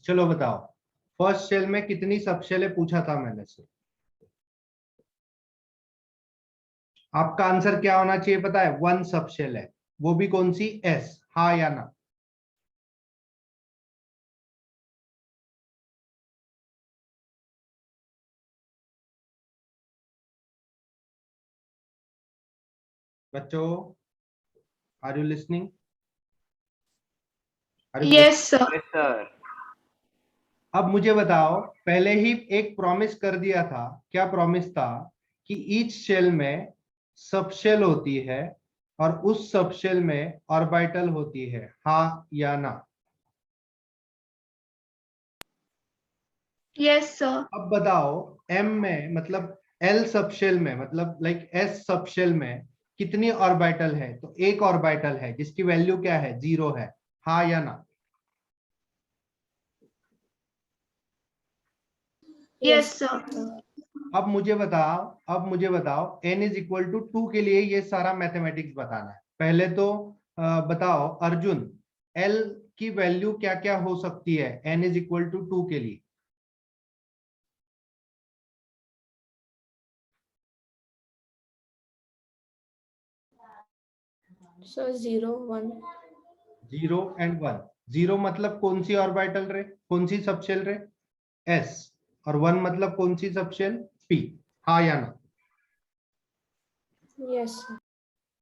चलो बताओ, first shell में कितनी सब शेलें पूछा था मैंने से। आपका आंसर क्या होना चाहिए पता है? 1 सब शेल है, वो भी कौन सी? एस। हाँ या ना? बच्चों, are you listening? Yes sir. Yes sir. अब मुझे बताओ, पहले ही एक प्रॉमिस कर दिया था, क्या प्रॉमिस था? कि ईच शेल में सब शेल होती है और उस सब शेल में ऑर्बिटल होती है, हाँ या ना? Yes sir. अब बताओ, एम में मतलब एल सब शेल में मतलब लाइक एस सब शेल में कितनी ऑर्बिटल है? तो एक ऑर्बिटल है जिसकी वैल्यू क्या है? 0 है, हाँ या ना? Yes sir. अब मुझे बताओ n इज इक्वल टू 2 के लिए ये सारा मैथमेटिक्स बताना है। पहले तो बताओ अर्जुन, l की वैल्यू क्या क्या हो सकती है n इज इक्वल टू 2 के लिए? सर 0 1। 0 एंड 1। 0 मतलब कौन सी ऑर्बिटल रे, कौन सी सबशेल रे? s। और 1 मतलब कौन सी सबशेल? p। हाँ या ना? Yes sir.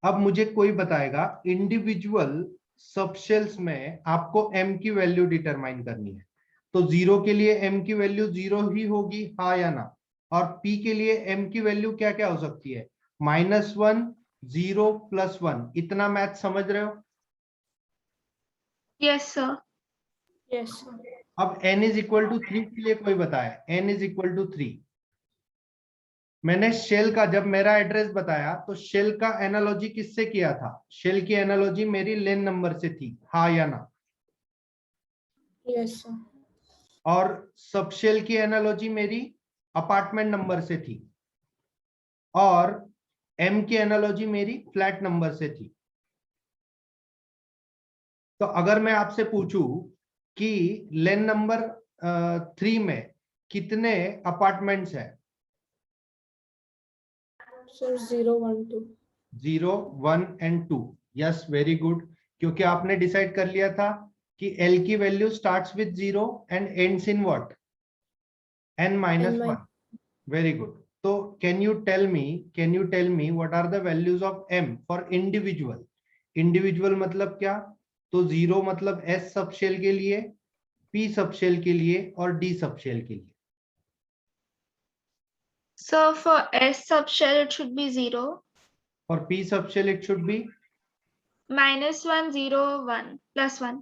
अब मुझे कोई बताएगा इंडिविजुअल सबशेल्स में आपको m की वैल्यू डिटरमाइन करनी है, तो 0 के लिए m की वैल्यू 0 ही होगी, हाँ या ना? और p के लिए m की वैल्यू क्या क्या हो सकती है? -1, 0, +1। इतना मैथ समझ रहे हो? Yes sir. Yes sir. अब n इज इक्वल टू 3 के लिए कोई बताए, n इज इक्वल टू 3। मैंने शेल का जब मेरा एड्रेस बताया तो शेल का एनालॉजी किससे किया था? शेल की एनालॉजी मेरी लेन नंबर से थी, हाँ या ना? Yes sir. और सबशेल की एनालॉजी मेरी अपार्टमेंट नंबर से थी, और m की एनालॉजी मेरी फ्लैट नंबर से थी। तो अगर मैं आपसे पूछूं कि लेन नंबर 3 में कितने अपार्टमेंट्स हैं? Sir 0 1 2। 0, 1 and 2। Yes, very good, क्योंकि आपने डिसाइड कर लिया था कि l की value starts with 0 and ends in what? n-1। Very good. तो can you tell me what are the values of m for individual? Individual मतलब क्या? तो 0 मतलब s सबशेल के लिए, p सबशेल के लिए और d सबशेल के लिए। So for S subshell it should be 0, for p subshell it should be, -1 0 1 +1,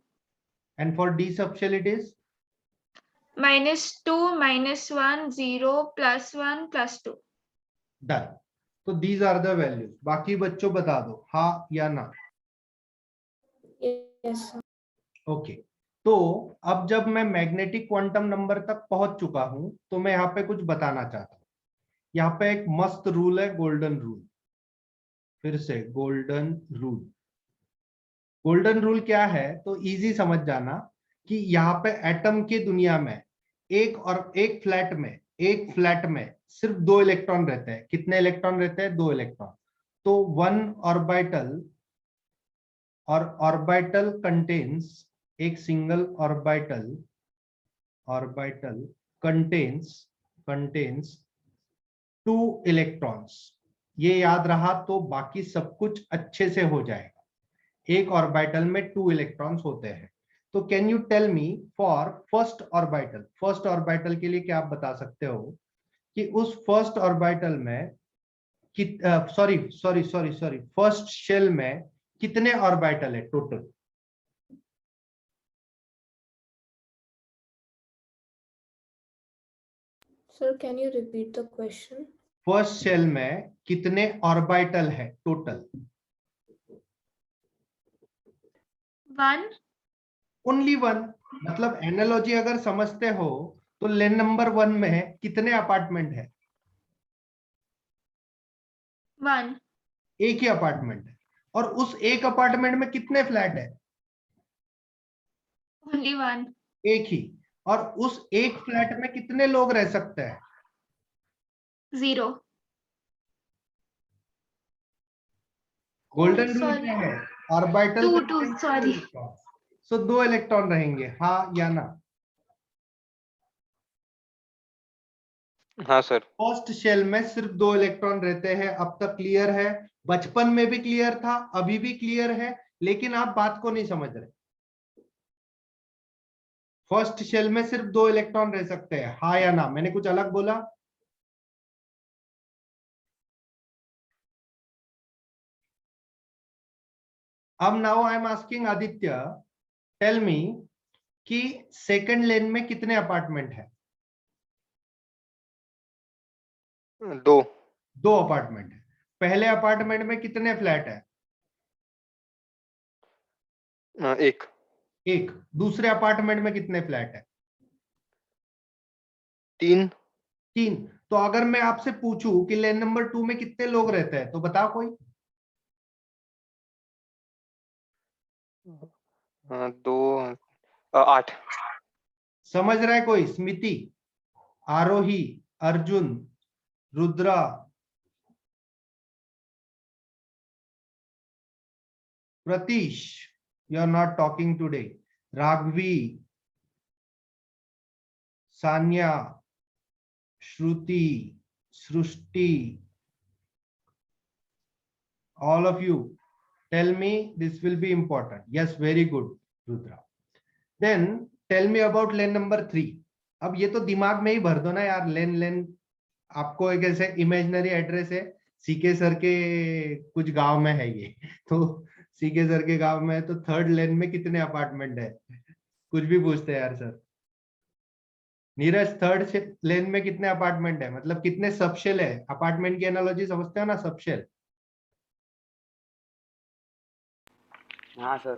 and for d subshell it is -2 -1 0 +1 +2। Done. तो दीज आर द वैल्यूज। बाकी बच्चों बता दो हाँ या ना? Yes sir. ओके। तो अब जब मैं मैग्नेटिक क्वांटम नंबर तक पहुंच चुका हूं तो मैं यहाँ पे कुछ बताना चाहता हूँ। यहाँ पे एक मस्त रूल है, गोल्डन रूल। फिर से गोल्डन रूल। गोल्डन रूल क्या है तो इजी समझ जाना कि यहाँ पे एटम की दुनिया में एक फ्लैट में सिर्फ 2 इलेक्ट्रॉन रहते हैं। कितने इलेक्ट्रॉन रहते हैं? 2 इलेक्ट्रॉन। तो 1 ऑर्बिटल, और ऑर्बिटल कंटेन्स, एक सिंगल ऑर्बिटल कंटेन्स 2 इलेक्ट्रॉन्स। ये याद रहा तो बाकी सब कुछ अच्छे से हो जाएगा। एक ऑर्बिटल में 2 इलेक्ट्रॉन्स होते हैं। तो can you tell me for first orbital के लिए क्या आप बता सकते हो कि उस फर्स्ट ऑर्बिटल में फर्स्ट शेल में कितने ऑर्बिटल है total? Sir can you repeat the question? First shell में कितने ऑर्बिटल है टोटल? 1। ओनली 1। मतलब एनालॉजी अगर समझते हो तो लेन नंबर 1 में कितने अपार्टमेंट है? 1। एक ही अपार्टमेंट है। और उस एक अपार्टमेंट में कितने फ्लैट है? Only 1। एक ही। और उस एक फ्लैट में कितने लोग रह सकते हैं? 0. Golden rule sorry. क्या है? Orbital 2 sorry. सो 2 इलेक्ट्रॉन रहेंगे, हाँ या ना? हाँ सर। फर्स्ट शेल में सिर्फ 2 इलेक्ट्रॉन रहते हैं। अब तक क्लियर है? बचपन में भी क्लियर था, अभी भी क्लियर है, लेकिन आप बात को नहीं समझ रहे। फर्स्ट शेल में सिर्फ 2 इलेक्ट्रॉन रह सकते हैं, हाँ या ना? मैंने कुछ अलग बोला? अब now I am asking Aditya, tell me कि सेकंड लेन में कितने अपार्टमेंट है? 2। 2 अपार्टमेंट है। पहले अपार्टमेंट में कितने फ्लैट है? 1। 1। दूसरे अपार्टमेंट में कितने फ्लैट है? 3। 3। तो अगर मैं आपसे पूछूं कि लेन नंबर 2 में कितने लोग रहते हैं, तो बताओ कोई। 2 8। समझ रहा है कोई? Smiti, Arohi, Arjun, Rudra, Pratish, you are not talking today, Raghavi, Sanya, Shruti, Srishti, all of you tell me, this will be important. Yes, very good, Rudra. Then tell me about lane number 3. अब ये तो दिमाग में ही भर दो ना यार। लेन आपको एक ऐसे इमेजिनरी एड्रेस है, सीके सर के कुछ गांव में है ये तो सीके सर के गांव में है, तो थर्ड लेन में कितने अपार्टमेंट है? कुछ भी पूछते हैं यार सर। नीरज, थर्ड लेन में कितने अपार्टमेंट है, मतलब कितने सबशेल है? अपार्टमेंट की एनालॉजी समझते हो ना, सबशेल। हाँ सर।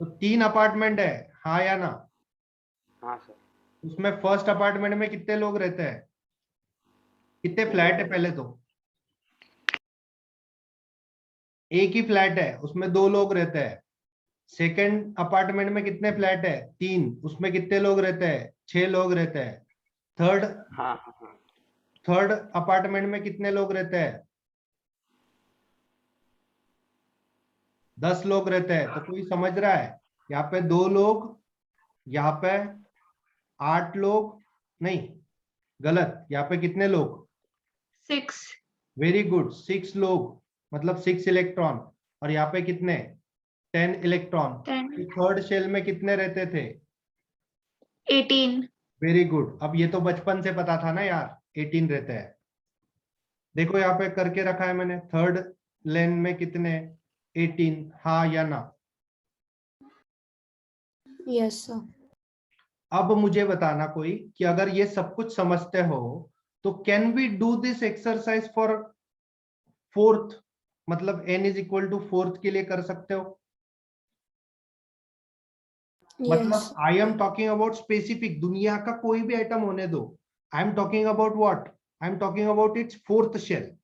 तो 3 अपार्टमेंट है, हाँ या ना? हाँ सर। उसमें फर्स्ट अपार्टमेंट में कितने लोग रहते हैं? कितने फ्लैट है पहले तो? एक ही फ्लैट है, उसमें 2 लोग रहते हैं। सेकंड अपार्टमेंट में कितने फ्लैट है? 3। उसमें कितने लोग रहते हैं? 6 लोग रहते हैं। थर्ड हाँ हाँ हाँ। थर्ड अपार्टमेंट में कितने लोग रहते हैं? 10 लोग रहते हैं। तो कोई समझ रहा है? यहाँ पे 2 लोग, यहाँ पे 8 लोग, नहीं गलत, यहाँ पे कितने लोग? 6. वेरी गुड, 6 लोग, मतलब 6 इलेक्ट्रॉन। और यहाँ पे कितने? 10 इलेक्ट्रॉन। 10. थर्ड शेल में कितने रहते थे? 18. Very good. अब ये तो बचपन से पता था ना यार, 18 रहते हैं। देखो यहाँ पे करके रखा है मैंने, थर्ड लेन में कितने? 18, हाँ या ना? Yes, sir. अब मुझे बताना कोई कि अगर ये सब कुछ समझते हो तो can we do this exercise for fourth, मतलब n is equal to fourth के लिए कर सकते हो? Yes. मतलब I am talking about specific, दुनिया का कोई भी आइटम होने दो। I am talking about what? I am talking about it's fourth shell.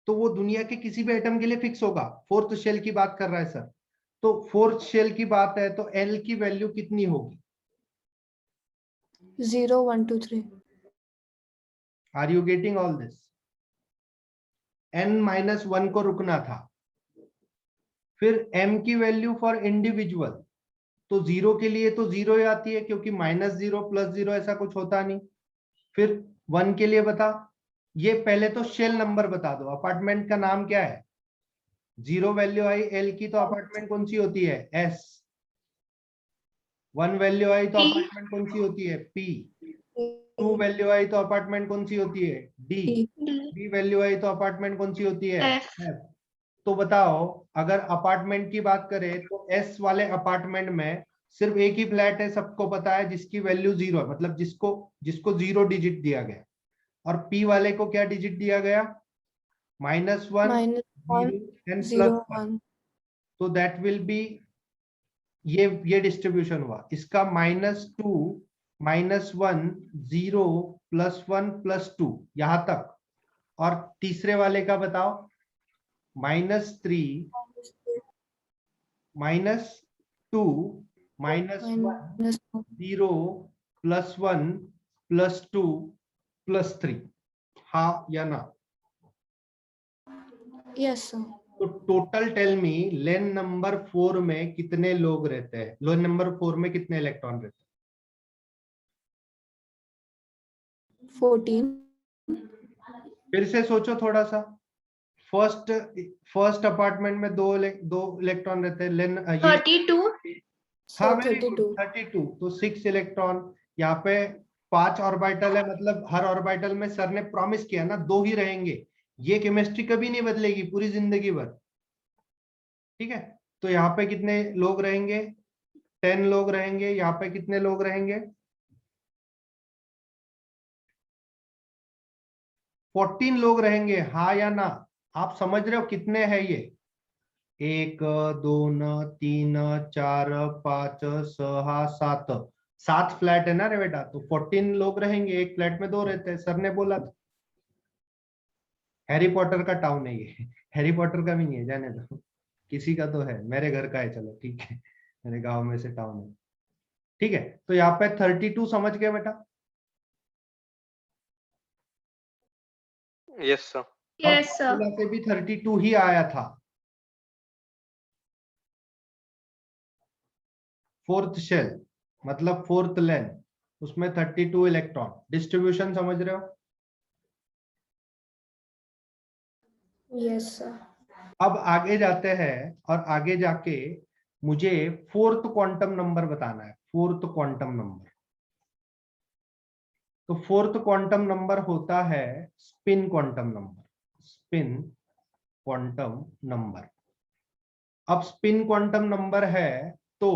तो वो दुनिया के किसी भी आइटम के लिए फिक्स होगा। फोर्थ शेल की बात कर रहा है सर, तो फोर्थ शेल की बात है तो एल की वैल्यू कितनी होगी? 0, 1, 2, 3. Are you getting all this? n-1 को रुकना था। फिर m की वैल्यू फॉर इंडिविजुअल, तो 0 के लिए तो 0 ही आती है, क्योंकि -0 +0 ऐसा कुछ होता नहीं। फिर 1 के लिए बता, ये पहले तो शेल नंबर बता दो, अपार्टमेंट का नाम क्या है? 0 वैल्यू आई एल की तो अपार्टमेंट कौन सी होती है? एस। 1 वैल्यू आई तो P. अपार्टमेंट कौन सी होती है? पी। 2 वैल्यू आई तो अपार्टमेंट कौन सी होती है? डी। D. D. 3 वैल्यू आई तो अपार्टमेंट कौन सी होती है? F. एफ। तो बताओ, अगर अपार्टमेंट की बात करें तो एस वाले अपार्टमेंट में सिर्फ एक ही फ्लैट है, सबको पता है, जिसकी वैल्यू 0 है, मतलब जिसको जिसको 0 डिजिट दिया गया। और पी वाले को क्या डिजिट दिया गया? -1, -1, 0 एंड 0, +1। 1. तो दैट विल बी, ये डिस्ट्रीब्यूशन हुआ इसका, -2, -1, 0, +1, +2 यहां तक। और तीसरे वाले का बताओ, -3, -2, -1, -1. 0, +1 +2 +3, हाँ या ना? Yes, sir. तो total tell me lane number 4 में कितने लोग रहते हैं? लेन नंबर 4 में कितने इलेक्ट्रॉन रहते हैं? 14. फिर से सोचो थोड़ा सा। फर्स्ट अपार्टमेंट में दो इलेक्ट्रॉन रहते हैं। लेन 32. हाँ, Sir, वेरी गुड, 32. 32। तो 6 इलेक्ट्रॉन। यहाँ पे 5 ऑर्बिटल है, मतलब हर ऑर्बिटल में सर ने प्रॉमिस किया ना 2 ही रहेंगे। ये केमिस्ट्री कभी नहीं बदलेगी पूरी जिंदगी भर, ठीक है? तो यहाँ पे कितने लोग रहेंगे? 10 लोग रहेंगे। यहाँ पे कितने लोग रहेंगे? 14 लोग रहेंगे, हाँ या ना? आप समझ रहे हो कितने हैं ये? 1 2 3 4 5 6 7, 7 फ्लैट है ना रे बेटा, तो 14 लोग रहेंगे। एक फ्लैट में 2 रहते हैं, सर ने बोला था। हैरी पॉटर का टाउन है ये। हैरी पॉटर का भी नहीं है, जाने दो। किसी का तो है, मेरे घर का है, चलो ठीक है, मेरे गांव में से टाउन है, ठीक है? तो यहाँ पे 32 समझ गए बेटा? Yes sir. Yes, sir. Formula से भी 32 ही आया था। फोर्थ शेल मतलब फोर्थ लेन, उसमें 32 इलेक्ट्रॉन। डिस्ट्रीब्यूशन समझ रहे हो? Yes, sir. अब आगे जाते हैं और आगे जाके मुझे फोर्थ क्वांटम नंबर बताना है। फोर्थ क्वांटम नंबर, तो फोर्थ क्वांटम नंबर होता है spin quantum number. Spin quantum number. अब स्पिन क्वांटम नंबर है तो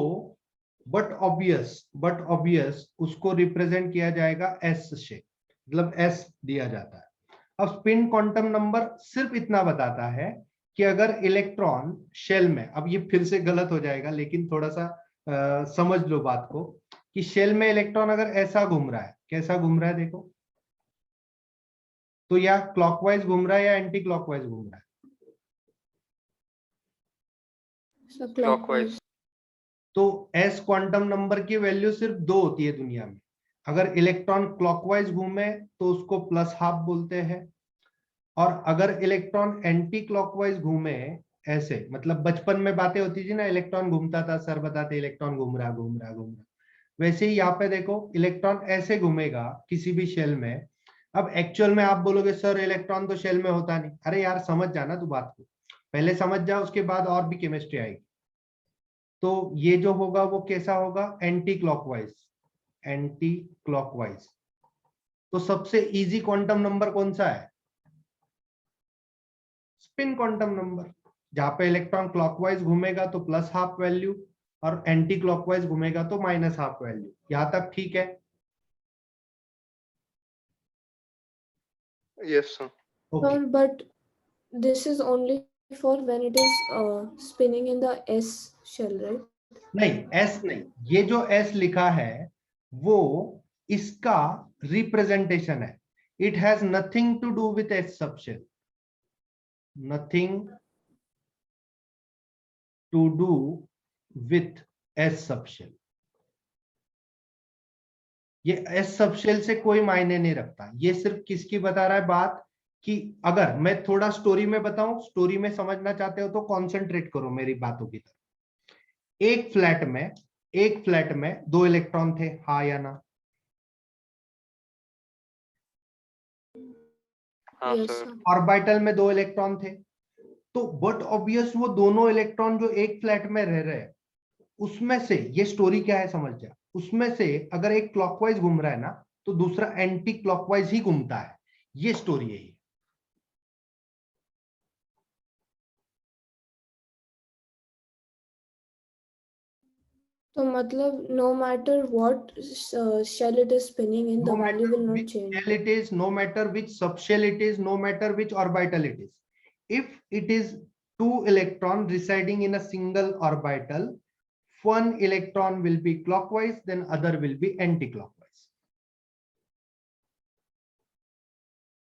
बट ऑब्वियस उसको रिप्रेजेंट किया जाएगा एस से, मतलब एस दिया जाता है। अब स्पिन क्वांटम नंबर सिर्फ इतना बताता है कि अगर इलेक्ट्रॉन शेल में, अब ये फिर से गलत हो जाएगा लेकिन थोड़ा सा समझ लो बात को, कि शेल में इलेक्ट्रॉन अगर ऐसा घूम रहा है, कैसा घूम रहा है देखो, तो या क्लॉकवाइज घूम रहा है या एंटी क्लॉकवाइज घूम रहा है? So Clockwise. clockwise. तो एस क्वांटम नंबर की वैल्यू सिर्फ 2 होती है दुनिया में। अगर इलेक्ट्रॉन क्लॉकवाइज घूमे तो उसको +12 बोलते हैं, और अगर इलेक्ट्रॉन एंटी क्लॉकवाइज घूमे, ऐसे मतलब बचपन में बातें होती थी ना, इलेक्ट्रॉन घूमता था, सर बताते इलेक्ट्रॉन घूम रहा घूम रहा घूम रहा, वैसे ही यहाँ पे देखो इलेक्ट्रॉन ऐसे घूमेगा किसी भी शेल में। अब एक्चुअल में आप बोलोगे सर इलेक्ट्रॉन तो शेल में होता नहीं। अरे यार समझ जाना तू बात को, पहले समझ जा, उसके बाद और भी केमिस्ट्री आएगी। तो ये जो होगा वो कैसा होगा? Anti clockwise. Anti clockwise. तो सबसे इजी क्वांटम नंबर कौन सा है? Spin quantum number. जहां पे इलेक्ट्रॉन क्लॉकवाइज घूमेगा तो +12 वैल्यू, और एंटी क्लॉकवाइज घूमेगा तो -12 वैल्यू। यहां तक ठीक है? Yes sir. Okay. Sir, but this is only for when it is spinning in the S shell, right? नहीं, एस नहीं, ये जो एस लिखा है वो इसका रिप्रेजेंटेशन है। It has nothing to do with S subshell, nothing to do with S subshell. ये एस सबशेल से कोई मायने नहीं रखता। ये सिर्फ किसकी बता रहा है बात, कि अगर मैं थोड़ा स्टोरी में बताऊं, स्टोरी में समझना चाहते हो तो कॉन्सेंट्रेट करो मेरी बातों की तरफ। एक फ्लैट में 2 इलेक्ट्रॉन थे, हाँ या ना? हाँ Yes, सर। sir. ऑर्बिटल में 2 इलेक्ट्रॉन थे। तो बट ऑब्वियस वो दोनों इलेक्ट्रॉन जो एक फ्लैट में रह रहे हैं, उसमें से, ये स्टोरी क्या है समझ जा, उसमें से अगर एक क्लॉकवाइज घूम रहा है ना तो दूसरा एंटी क्लॉकवाइज ही घूमता है। ये स्टोरी है। तो मतलब no matter what shell it is spinning in, the value will not change. Shell it is, no matter which subshell it is, no matter which orbital it is, if it is 2 electron residing in a single orbital, one electron will be clockwise, then other will be anti-clockwise.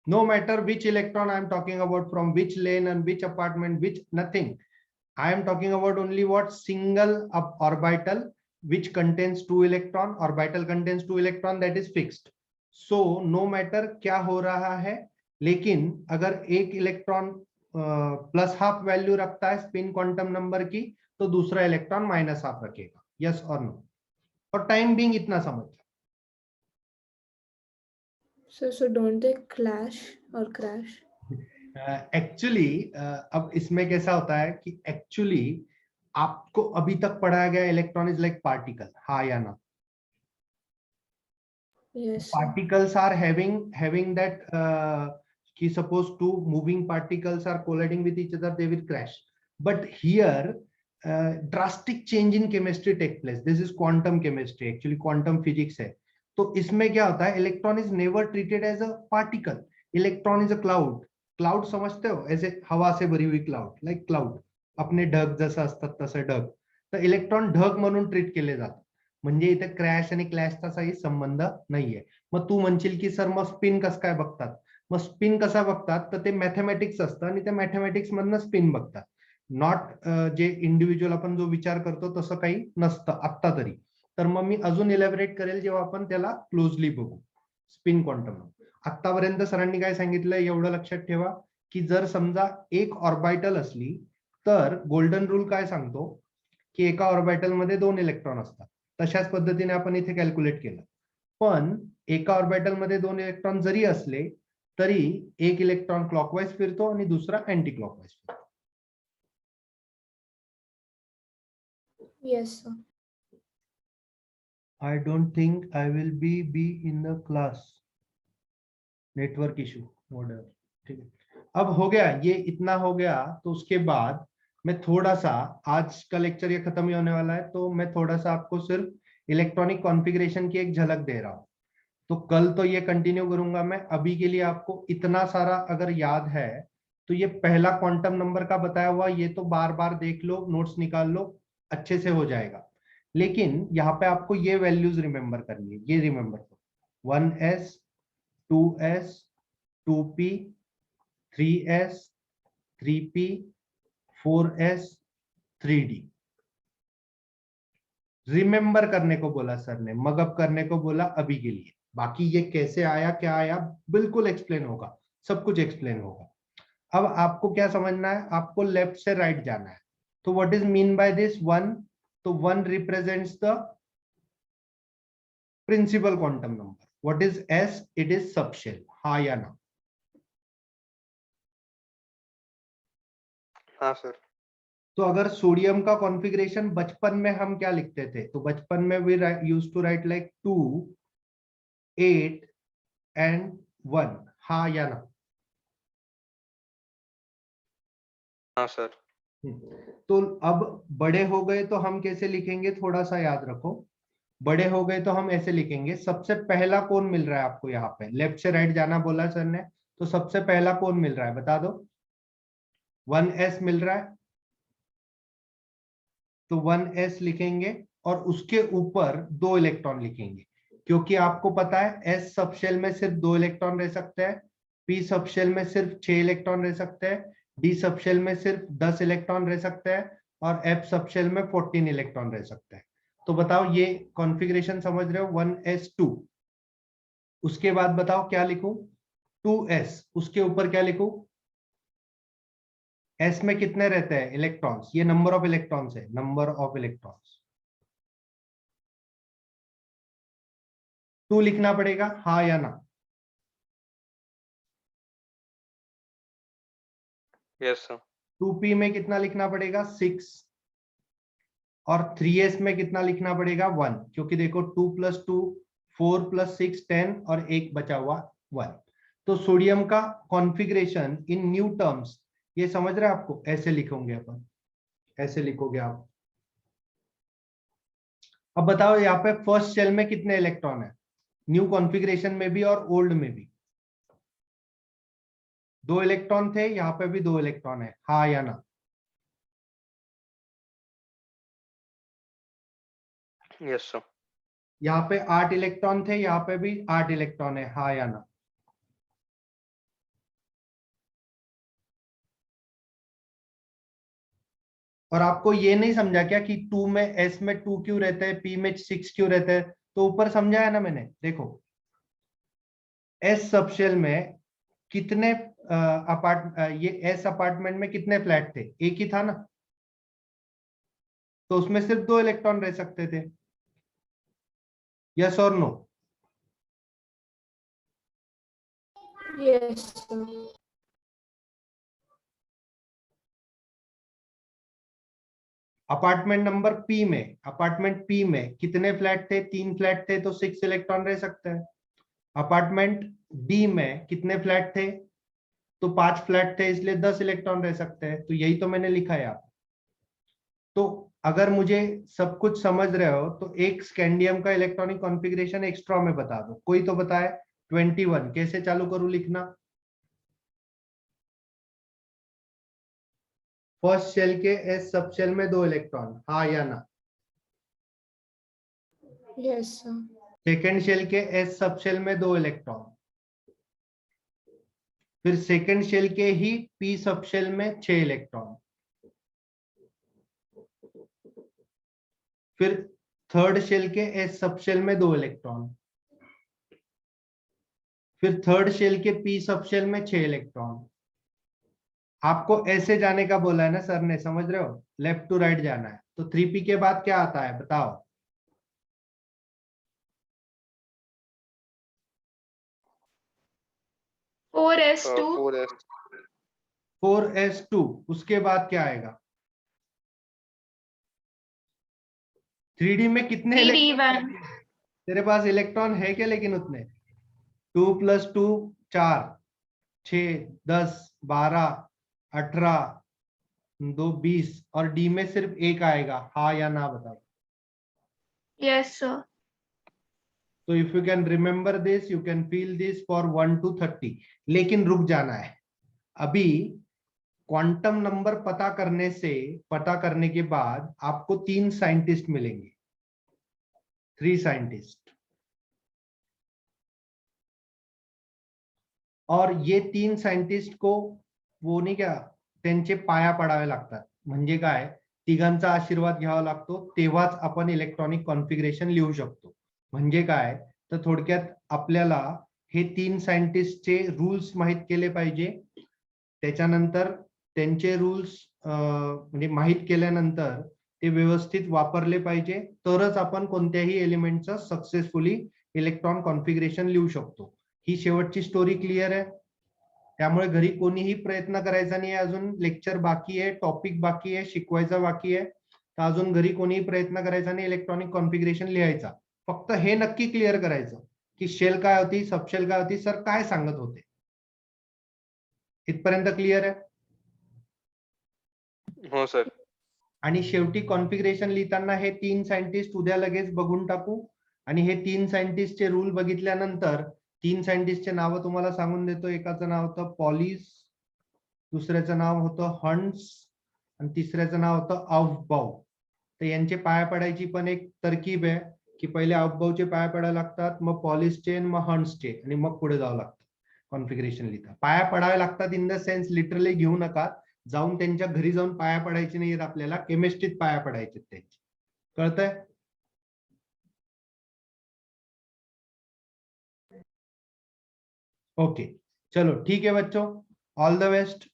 No matter which electron I am talking about, from which lane and which apartment, which nothing. I am talking about only what? Single orbital. which contains 2 electron, orbital contains 2 electron, that is fixed. So no matter क्या हो रहा है, लेकिन अगर एक electron plus half value रखता है spin quantum number की, तो दूसरा इलेक्ट्रॉन माइनस हाफ रखेगा. यस और नो? और टाइम बीइंग इतना समझ. So don't they clash or crash? Actually अब इसमें कैसा होता है कि एक्चुअली आपको अभी तक पढ़ाया गया इलेक्ट्रॉन इज लाइक पार्टिकल, हाँ या ना? Yes, sir. Particles are having that ki suppose two moving particles are colliding with each other, they will crash. But here drastic change in chemistry take place. This is quantum chemistry, actually quantum physics है. तो इसमें क्या होता है, electron is never treated as a particle. Electron is a cloud. Cloud समजते हो, ऐसे हवा से भरी हुई क्लाउड, लाईक क्लाउड आपले ढग जसं असतात तसं ढग. तर इलेक्ट्रॉन ढग म्हणून ट्रीट केले जातात. म्हणजे इथे क्रॅश आणि क्लॅशचा काही संबंध नाहीये. मग तू म्हणशील की सर मग स्पिन कसं काय बघतात? मग स्पिन कसा बघतात, तर ते मॅथमॅटिक्स असतं आणि त्या मॅथमॅटिक्स मधनं स्पिन बघतात. नॉट जे इंडिव्हिज्युअल आपण जो विचार करतो तसं काही नसतं आत्ता तरी. तर मग मी अजून इलॅबोरेट करेल जेव्हा आपण त्याला क्लोजली बघू स्पिन क्वांटम. आतापर्यंत सरांनी काय सांगितलं एवढं लक्षात ठेवा की जर समजा एक ऑर्बिटल असली तर गोल्डन रूल काय सांगतो की एका ऑर्बिटल मध्ये 2 इलेक्ट्रॉन असतात. तशाच पद्धतीने आपण इथे कॅल्क्युलेट केलं. पण एका ऑर्बिटल मध्ये 2 इलेक्ट्रॉन जरी असले तरी एक इलेक्ट्रॉन क्लॉकवाईज फिरतो आणि दुसरा अँटी क्लॉकवाईज फिरतो. Yes, sir. I don't think I will be in the class. Network issue whatever. ठीक है, अब हो गया ये, इतना हो गया. तो उसके बाद मैं थोड़ा सा, आज का लेक्चर ये खत्म ही होने वाला है, तो मैं थोड़ा सा आपको सिर्फ इलेक्ट्रॉनिक कॉन्फ़िगरेशन की एक झलक दे रहा हूँ. तो कल तो ये कंटिन्यू करूंगा मैं. अभी के लिए आपको इतना सारा अगर याद है तो ये पहला क्वांटम नंबर का बताया हुआ ये तो बार बार देख लो, नोट्स निकाल लो, अच्छे से हो जाएगा. लेकिन यहाँ पे आपको ये वैल्यूज रिमेंबर करनी है. ये रिमेंबर करो, 1s 2s 2p 3s 3p 4s 3d. Remember करने को बोला सर ने, मगअप करने को बोला अभी के लिए. बाकी ये कैसे आया क्या आया बिल्कुल एक्सप्लेन होगा, सब कुछ एक्सप्लेन होगा. अब आपको क्या समझना है, आपको लेफ्ट से राइट जाना है. तो what is mean by this 1? तो 1 represents the principal quantum number. What is s? It is subshell, हाँ या ना? हाँ सर. तो अगर सोडियम का कॉन्फ़िगरेशन बचपन में हम क्या लिखते थे, तो बचपन में we used to write like 2 8 and 1, हाँ या ना? हाँ सर. तो अब बड़े हो गए तो हम कैसे लिखेंगे, थोड़ा सा याद रखो. बड़े हो गए तो हम ऐसे लिखेंगे. सबसे पहला कौन मिल रहा है आपको यहाँ पे, लेफ्ट से राइट जाना बोला सर ने, तो सबसे पहला कौन मिल रहा है बता दो. 1s मिल रहा है, तो 1s लिखेंगे और उसके ऊपर 2 इलेक्ट्रॉन लिखेंगे. क्योंकि आपको पता है s सबशेल में सिर्फ 2 इलेक्ट्रॉन रह सकते हैं, p सबशेल में सिर्फ 6 इलेक्ट्रॉन रह सकते हैं, d सबशेल में सिर्फ 10 इलेक्ट्रॉन रह सकते हैं और f सबशेल में 14 इलेक्ट्रॉन रह सकते हैं. तो बताओ ये कॉन्फ़िगरेशन समझ रहे हो, 1s2. उसके बाद बताओ क्या लिखूं, 2s. उसके ऊपर क्या लिखूं, s में कितने रहते हैं इलेक्ट्रॉन्स, ये नंबर ऑफ इलेक्ट्रॉन्स है, नंबर ऑफ इलेक्ट्रॉन्स. 2 लिखना पड़ेगा, हाँ या ना? Yes sir. 2p में कितना लिखना पड़ेगा, 6. और 3s में कितना लिखना पड़ेगा, 1. क्योंकि देखो 2 + 2 4 + 6 10 और एक बचा हुआ 1. तो सोडियम का कॉन्फ़िगरेशन इन न्यू टर्म्स ये समझ रहे हैं आपको, ऐसे लिखोगे अपन, ऐसे लिखोगे आप. अब बताओ यहाँ पे फर्स्ट शेल में कितने इलेक्ट्रॉन है, न्यू कॉन्फ़िगरेशन में भी और ओल्ड में भी? 2 इलेक्ट्रॉन थे, यहाँ पे भी 2 इलेक्ट्रॉन है, हाँ या ना? Yes sir. यहाँ पे 8 इलेक्ट्रॉन थे, यहाँ पे भी 8 इलेक्ट्रॉन है, हाँ या ना? और आपको ये नहीं समझा क्या कि 2 में एस में 2 क्यों रहता है, पी में 6 क्यों रहता है? तो ऊपर समझाया ना मैंने, देखो एस सबशेल में कितने ये एस अपार्टमेंट में कितने फ्लैट थे? एक ही था ना, तो उसमें सिर्फ 2 इलेक्ट्रॉन रह सकते थे। यस और no? Yes, sir. Apartment P में कितने फ्लैट थे? 3 फ्लैट थे, तो 6 इलेक्ट्रॉन रह सकते हैं। अपार्टमेंट डी में कितने फ्लैट थे? तो 5 फ्लैट थे, इसलिए 10 इलेक्ट्रॉन रह सकते हैं। तो यही तो मैंने लिखा है आप। तो अगर मुझे सब कुछ समझ रहे हो तो एक स्कैंडियम का इलेक्ट्रॉनिक कॉन्फ़िगरेशन एक्स्ट्रा में बता दो, कोई तो बताए। 21 कैसे चालू करूं लिखना? फर्स्ट शेल के एस सब शेल में 2 इलेक्ट्रॉन, हाँ या ना? Yes, sir. सेकेंड शेल के एस सब शेल में 2 इलेक्ट्रॉन, फिर सेकेंड शेल के ही पी सब शेल में 6 इलेक्ट्रॉन, फिर थर्ड शेल के एस सब शेल में 2 इलेक्ट्रॉन, फिर थर्ड शेल के पी सब शेल में 6 इलेक्ट्रॉन। आपको ऐसे जाने का बोला है ना सर ने, समझ रहे हो? लेफ्ट टू राइट जाना है। तो 3p के बाद क्या आता है बताओ? 4s2 4s 4s2। उसके बाद क्या आएगा? 3d में कितने 3d1 इलेक्ट्रॉन? तेरे पास इलेक्ट्रॉन है क्या लेकिन उतने? 2 + 2 4, 6 10 12 18, 2 20, और डी में सिर्फ एक आएगा, हाँ या ना बताओ? yes sir तो if you can remember this, you can feel this for 1 to 30। लेकिन रुक जाना है अभी। क्वांटम नंबर पता करने के बाद आपको 3 साइंटिस्ट मिलेंगे, 3 साइंटिस्ट। और ये 3 सायंटिस्ट को वो नाही का त्यांचे पाया पडावे लागतात, म्हणजे काय, तिघांचा आशीर्वाद घ्यावा लागतो, तेव्हाच आपण इलेक्ट्रॉनिक कॉन्फिगरेशन लिहू शकतो। म्हणजे काय, तर थोडक्यात आपल्याला हे 3 सायंटिस्टचे रूल्स माहित केले पाहिजे, त्याच्यानंतर त्यांचे रूल्स म्हणजे माहित केल्यानंतर ते व्यवस्थित वापरले पाहिजे, तरच आपण कोणत्याही एलिमेंटचं सक्सेसफुली इलेक्ट्रॉन कॉन्फिगरेशन लिहू शकतो। ही शेवटची स्टोरी क्लिअर आहे? त्यामुळे घरी कोणीही प्रयत्न करायचा नाही, अजून लेक्चर बाकी आहे, टॉपिक बाकी आहे, शिकवायचा बाकी आहे, तर अजून घरी कोणीही प्रयत्न करायचा नाही इलेक्ट्रॉनिक कॉन्फिगरेशन लिहायचा। फक्त हे नक्की क्लिअर करायचं की शेल काय होती, सबशेल काय होती, सर काय सांगत होते। इथपर्यंत क्लिअर आहे? हो सर आणि शेवटी कॉन्फिगरेशन लिहिताना हे 3 सायंटिस्ट उद्या लगेच बघून टाकू, आणि हे 3 सायंटिस्टचे रूल बघितल्यानंतर 3 सायंटिस्टचे नाव तुम्हाला सांगून देतो। एकाचं नाव होतं पॉलिस, दुसऱ्याचं नाव होतं हंट्स, आणि तिसऱ्याचं नाव होतं ऑफबाऊ। तर यांचे पाया पडायची पण एक तरकीब आहे की पहिले ऑफबाऊचे पाया पडायला लागतात, मग पॉलिसचे, मग हंट्सचे, आणि मग पुढे जावं लागतं कॉन्फिगरेशन लिहिता। पाया पडावे लागतात इन द सेन्स लिटरली घेऊ नका, जाऊन त्यांच्या घरी जाऊन पाया पडायचे नाहीत, आपल्याला केमिस्ट्रीत पाया पडायचे त्यांचे। कळतंय? ओके चलो ठीक है बच्चों, ऑल द बेस्ट।